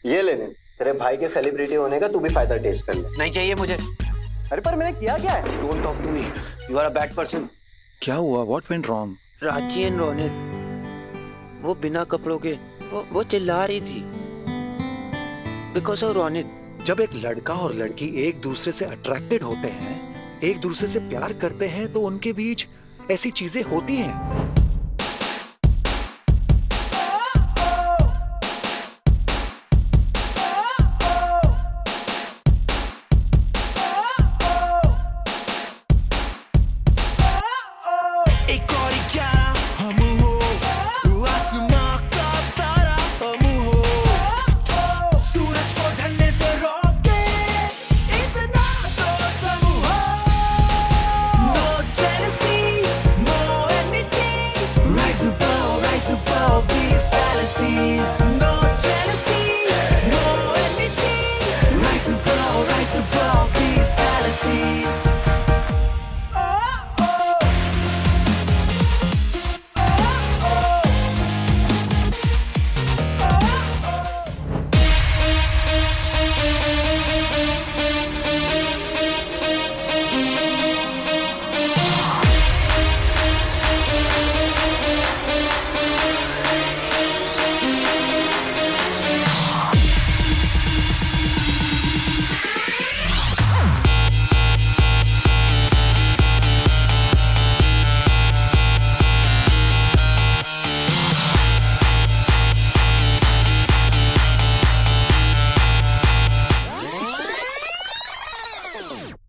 ये लेने तेरे भाई के सेलिब्रिटी होने का तू भी फायदा टेस्ट कर ले। नहीं चाहिए मुझे। अरे पर मैंने किया क्या है? Don't talk to me, you are a bad person. क्या हुआ? What went wrong? Ranchi and Ronit वो बिना कपड़ों के वो चिल्ला रही थी बिकॉज ऑफ रोनित। जब एक लड़का और लड़की एक दूसरे से अट्रैक्टेड होते हैं, एक दूसरे से प्यार करते हैं, तो उनके बीच ऐसी चीजें होती हैं।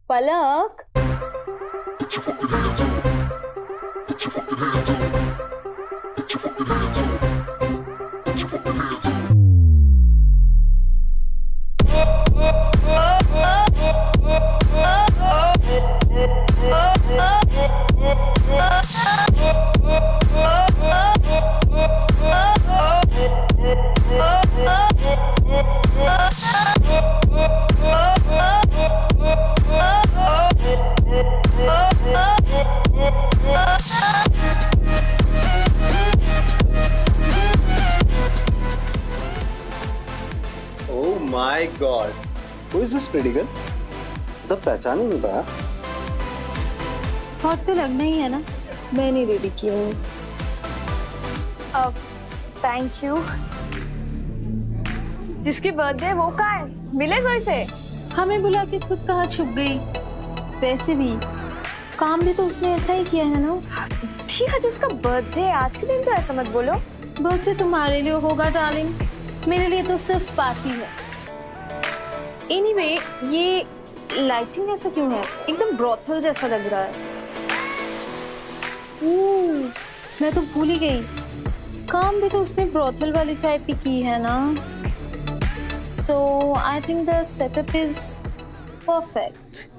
Palak, my god, who is this pretty girl? तब पहचान ही नहीं पाया। हॉट तो लगना ही है ना। मैं नहीं रेडी की हूँ। Thank you. जिसकी बर्थडे वो कहाँ है? मिले जोई से? हमें बुला के खुद कहाँ छुप गई। वैसे भी काम भी तो उसने ऐसा ही किया है ना। थी आज उसका बर्थडे, आज के दिन तो ऐसा मत बोलो। बर्थडे तुम्हारे लिए होगा डार्लिंग, मेरे लिए तो सिर्फ पार्टी है। एनीवे, ये लाइटिंग ऐसा क्यों है? एकदम ब्रॉथल जैसा लग रहा है। मैं तो भूल ही गई, काम भी तो उसने ब्रॉथल वाली टाइप ही की है ना। So I think the setup is perfect.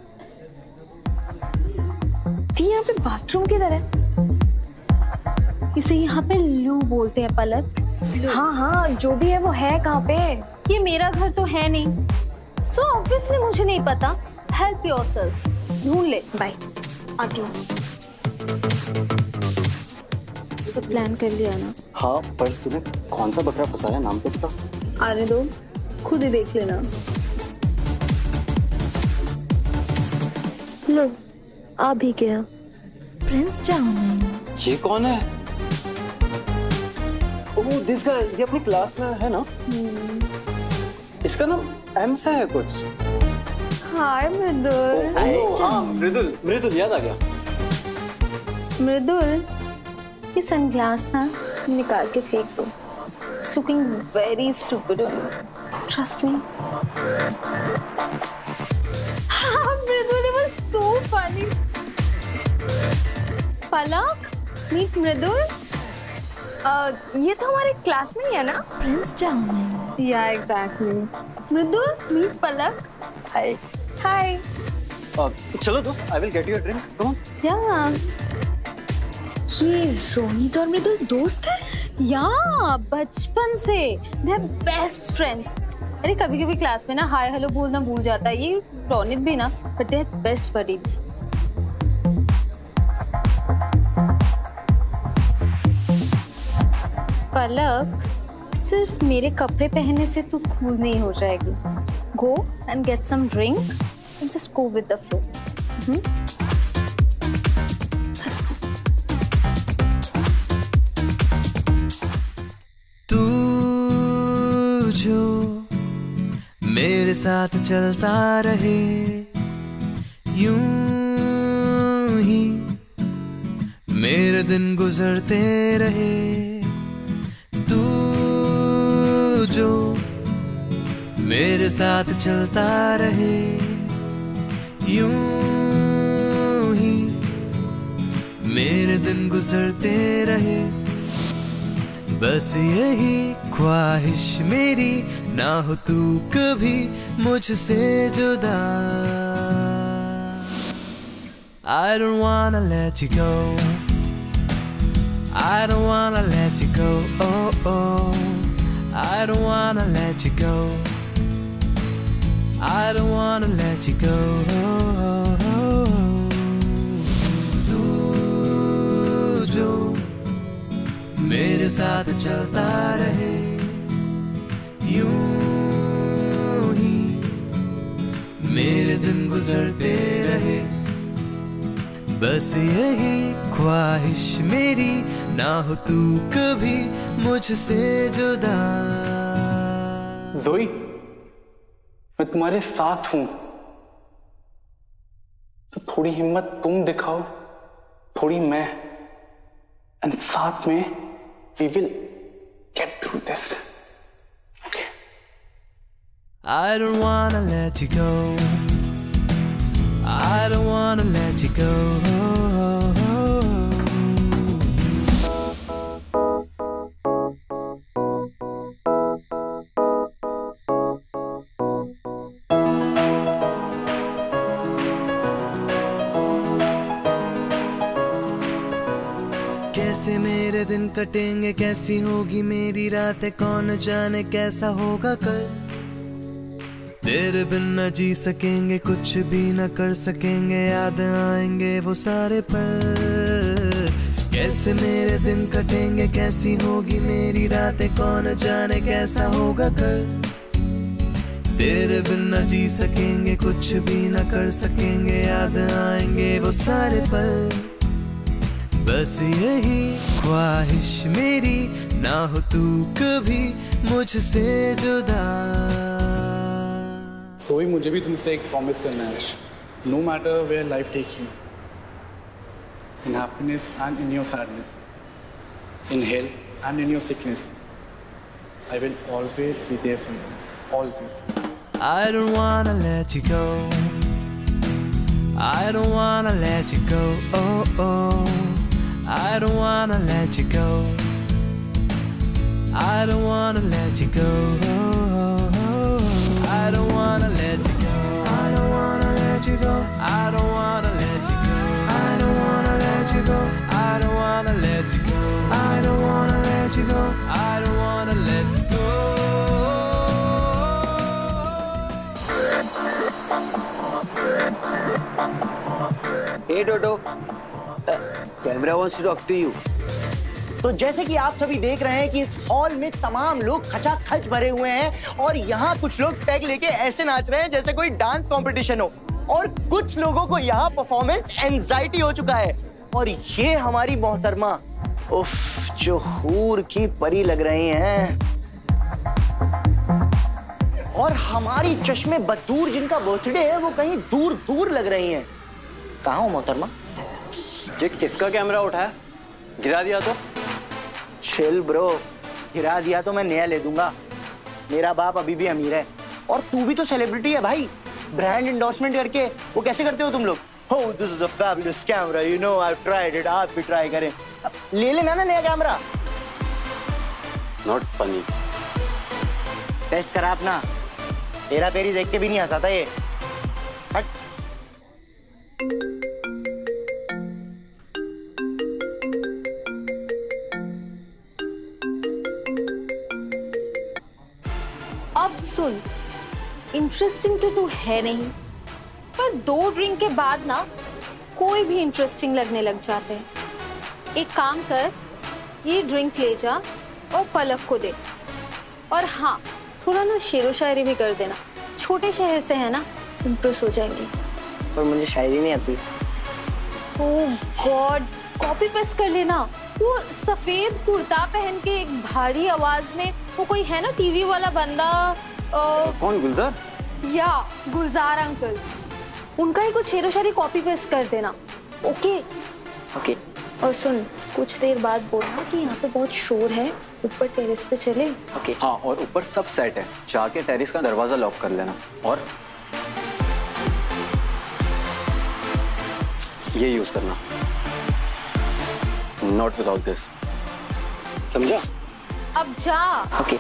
यहाँ पे बाथरूम किधर है? इसे यहाँ पे लू बोलते हैं पलक। हाँ हाँ, जो भी है वो है कहाँ पे? ये मेरा घर तो है नहीं, सो ऑब्वियसली मुझे नहीं पता। हेल्प योरसेल्फ, ढूंढ ले। बाय, आती हूँ। सब प्लान कर लिया ना? हाँ, पर तूने कौन सा बकरा फंसाया, नाम तो बता। आने दो, खुद ही देख लेना। लो, आ भी गया। Prince Chowmein. ये कौन है? ओह, दिस गाय, ये अपनी क्लास में है ना? इसका नाम एम से है कुछ। हाय मृदुल। हाँ, मृदुल, मृदुल याद आ गया। मृदुल, ये सनग्लास ना निकाल के फेंक दो। It's looking very stupid on you. Trust me. हाँ मृदुल, it was so funny. Palak, meet मृदुल। ये तो हमारे क्लास में ही है ना? Prince Chowmein. Yeah, exactly. Mridul, meet Palak. Hi. Hi. चलो दोस्त, I will get you a drink. Come on. Yeah. ये रोनित और मृदुल दोस्त है? Yeah, बचपन से। They're best friends. अरे कभी कभी क्लास में ना हाय हेलो बोलना भूल जाता है। ये रोनित भी ना, but they're best buddies. पलक, सिर्फ मेरे कपड़े पहनने से तू कूल नहीं हो जाएगी. Go and get some drink and just go with the flow. Let's go. तू जो मेरे साथ चलता रहे यूं ही मेरे दिन गुजरते रहे. तू जो मेरे साथ चलता रहे यूं ही मेरे दिन गुजरते रहे. बस यही ख्वाहिश मेरी ना हो तू कभी मुझसे जुदा. I don't wanna let you go. I don't wanna let you go. Oh oh. I don't wanna let you go. I don't wanna let you go. तू जो मेरे साथ चलता रहे यूं ही मेरे दिन गुजरते रहे. बस यही ख्वाहिश मेरी ना हो तू कभी मुझसे जुदा. ज़ोई, मैं तुम्हारे साथ हूं, तो थोड़ी हिम्मत तुम दिखाओ, थोड़ी मैं, एंड साथ में we will get through this. Okay. I don't wanna let you go. I don't wanna let you go. कैसे मेरे दिन कटेंगे, कैसी होगी मेरी रातें, कौन जाने कैसा होगा कल. तेरे बिन न जी सकेंगे, कुछ भी न कर सकेंगे, याद आएंगे वो सारे पल. कैसे मेरे दिन कटेंगे, कैसी होगी मेरी रातें, कौन जाने कैसा होगा कल. तेरे बिन न जी सकेंगे, कुछ भी न कर सकेंगे, याद आएंगे वो सारे पल. बस यही ख्वाहिश मेरी ना हो तू कभी मुझसे जुदा. ज़ोई, मुझे भी तुमसे एक प्रॉमिस करना है. No matter where life takes you, in happiness and in your sadness, in health and in your sickness, I will always be there for you, always. I don't wanna let you go. I don't wanna let you go. Oh oh. I don't wanna let you go. I don't wanna let you go. I don't wanna let you go. I don't wanna let you go. I don't wanna let you go. I don't wanna let you go. I don't wanna let you go. I don't wanna let you go. I don't wanna let you go. Hey Toto, camera wants to talk to you. तो जैसे कि आप सभी देख रहे हैं कि इस हॉल में तमाम लोग खचाखच भरे हुए हैं और यहाँ कुछ लोग पैग लेके ऐसे नाच रहे हैं जैसे कोई डांस कंपटीशन हो, और कुछ लोगों को यहाँ परफॉर्मेंस एंजाइटी हो चुका है. और ये हमारी मोहतरमा, उफ, जो हूर की परी लग रही हैं. और हमारी चश्मे बदूर जिनका बर्थडे है वो कहीं दूर दूर लग रही हैं. कहाँ हो मोहतरमा? ये किसका कैमरा उठाया? गिरा दिया तो? चिल ब्रो, गिरा दिया तो मैं नया ले दूंगा. मेरा बाप अभी भी अमीर है और तू भी तो सेलिब्रिटी है भाई. ब्रांड एंडोर्समेंट करके वो कैसे करते हो तुम लोग? Oh, this is a fabulous camera. You know, I've tried it. आप भी ट्राई करें. ले लेना ना नया कैमरा. Not funny. टेस्ट करा अपना. तेरा तेरी देख के भी नहीं हंसाता ये. हट. अब सुन, इंटरेस्टिंग तो तू है नहीं, पर 2 ड्रिंक के बाद ना कोई भी इंटरेस्टिंग लगने लग जाते हैं. एक काम कर, ये ड्रिंक ले जा और पलक को दे. और हाँ, थोड़ा ना शेरो शायरी भी कर देना, छोटे शहर से है ना, इम्प्रेस हो जाएंगे। पर मुझे शायरी नहीं आती। ओह गॉड, कॉपी पेस्ट कर लेना। वो सफेद कुर्ता पहन के एक भारी आवाज में वो कोई है ना टीवी वाला बंदा, कौन? गुलजार? या गुलजार अंकल, उनका ही कुछ शेरो शायरी कॉपी पेस्ट कर देना। Okay okay. और सुन, कुछ देर बाद बोलना कि यहाँ पे बहुत शोर है, ऊपर टेरेस पे चले। ओके। हाँ, और ऊपर सब सेट है, जाके टेरेस का दरवाजा लॉक कर लेना। और ये यूज करना, नॉट विदाउट दिस, समझा? अब जा। ओके।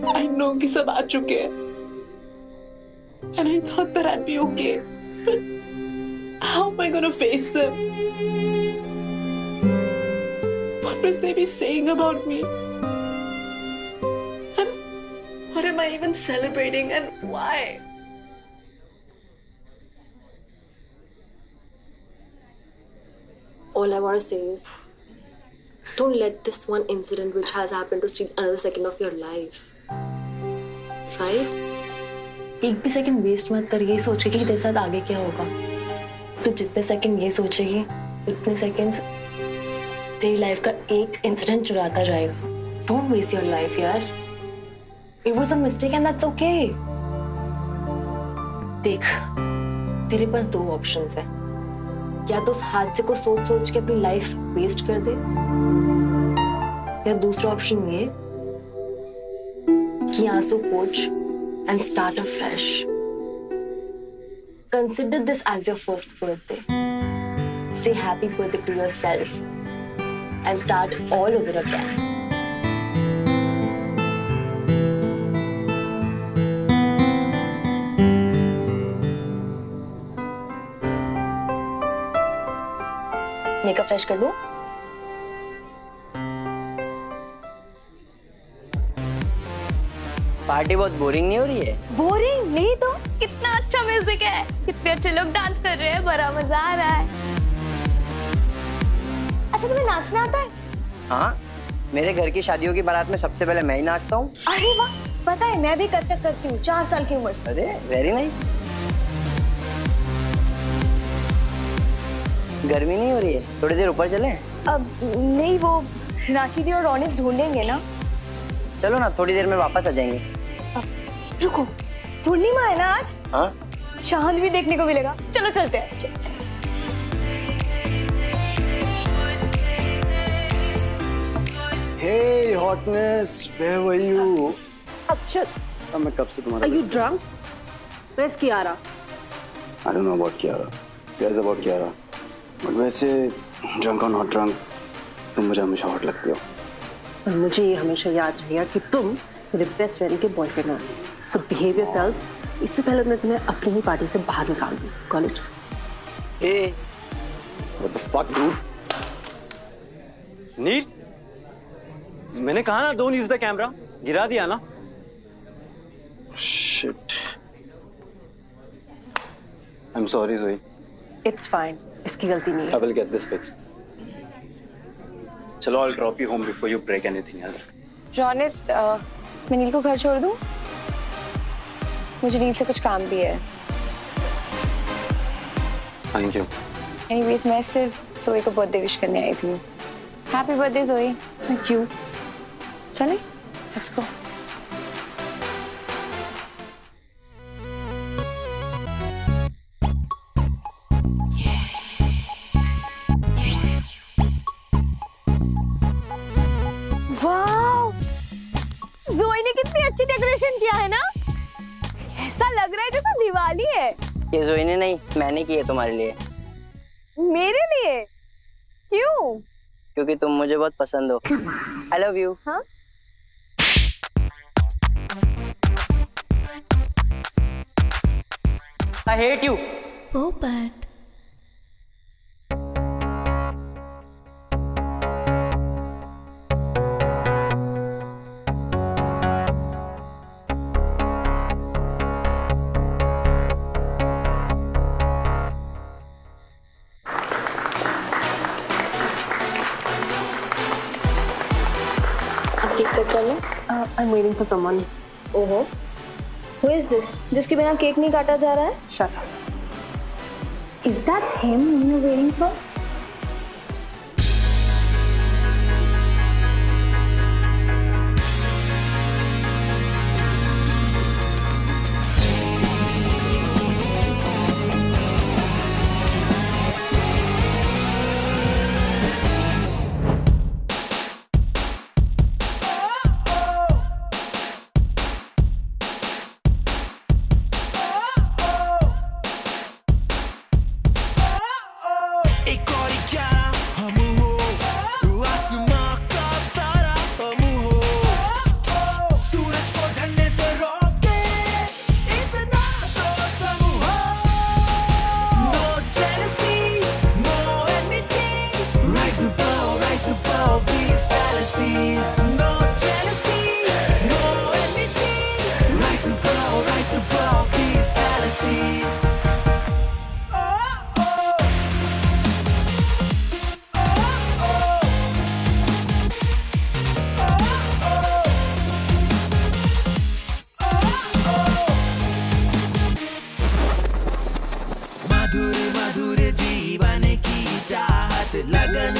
I know कि सब आ चुके हैं, and I thought that I'd be okay, but how am I gonna face them? What must they be saying about me? And what am I even celebrating, and why? All I want to say is, don't let this one incident which has happened to steal another second of your life. Right? एक भी second waste मत कर ये सोच के कि तेरे साथ आगे क्या होगा। तो जितने सेकंड ये सोचेगी, उतने सेकंड्स तेरी लाइफ का एक इंसिडेंट चुराता जाएगा। Don't waste your life, यार। It was a mistake and that's okay. देख, तेरे पास दो ऑप्शंस हैं। या तो उस हादसे को सोच सोच के अपनी लाइफ वेस्ट कर दे, या दूसरा ऑप्शन ये कि आंसू पोंछ and start afresh. Consider this as your first birthday. Say happy birthday to yourself and start all over again. Makeup fresh कर दूं? पार्टी बहुत बोरिंग नहीं हो रही है? बोरिंग नहीं तो, कितना अच्छा म्यूजिक है, कितने अच्छे लोग डांस कर रहे हैं, बड़ा मजा आ रहा है। अच्छा, तुम्हें नाचना आता है? हाँ, मेरे घर की शादियों की बारात में सबसे पहले मैं ही नाचता हूँ। अरे वाह, पता है मैं भी कथक करती हूँ 4 साल की उम्र से। अरे वेरी नाइस। गर्मी नहीं हो रही है? थोड़ी देर ऊपर चलें? अब नहीं, वो रांची दी और रौनक ढूंढेंगे ना। चलो ना, थोड़ी देर में वापस आ जाएंगे। रुको, पूर्णिमा है ना आज? हाँ, चांद भी देखने को मिलेगा। चलो चलते हैं। Hey hotness, where were you? Akshat, अब मैं कब से तुम्हारा? are you drunk? Where's Kiara? I don't know about Kiara. Cares about Kiara. But वैसे drunk or not drunk, तुम मुझे हमेशा हॉट लगती हो। और मुझे ये हमेशा याद रहेगा कि तुम मेरे बेस्ट फ्रेंड के बॉयफ्रेंड हो। So behave yourself। इससे पहले मैं तुम्हें अपनी ही पार्टी से बाहर निकाल दूँ। College. Hey, what the fuck, dude? नील, मैंने कहा ना don't use the camera. गिरा दिया ना? Shit. I'm sorry, Zoe. It's fine। इसकी गलती नहीं I है। will get this fixed. चलो, I'll drop you home before you break anything else. रौनक, मैं नील को घर छोड़ दूँ? मुझे नील से कुछ काम भी है। Thank you. Anyways, मैं सिर्फ जोई को बर्थडे विश करने आई थी। हैप्पी बर्थडे जोई। Thank you। चले, लेट्स गो। वाओ, जोई ने कितनी अच्छी डेकोरेशन किया है ना। ऐसा लग रहा है जैसे दिवाली है। ये जोई ने नहीं, मैंने की है तुम्हारे लिए। मेरे लिए? क्यों? क्योंकि तुम मुझे बहुत पसंद हो। I love you। हाँ? I hate you। पोपट। वाला? I'm waiting for someone. ओहो, who is this? जिसके बिना केक नहीं काटा जा रहा है? Shut up. Is that him whom you're waiting for? मधुर मधुर जीवन की चाहत लगन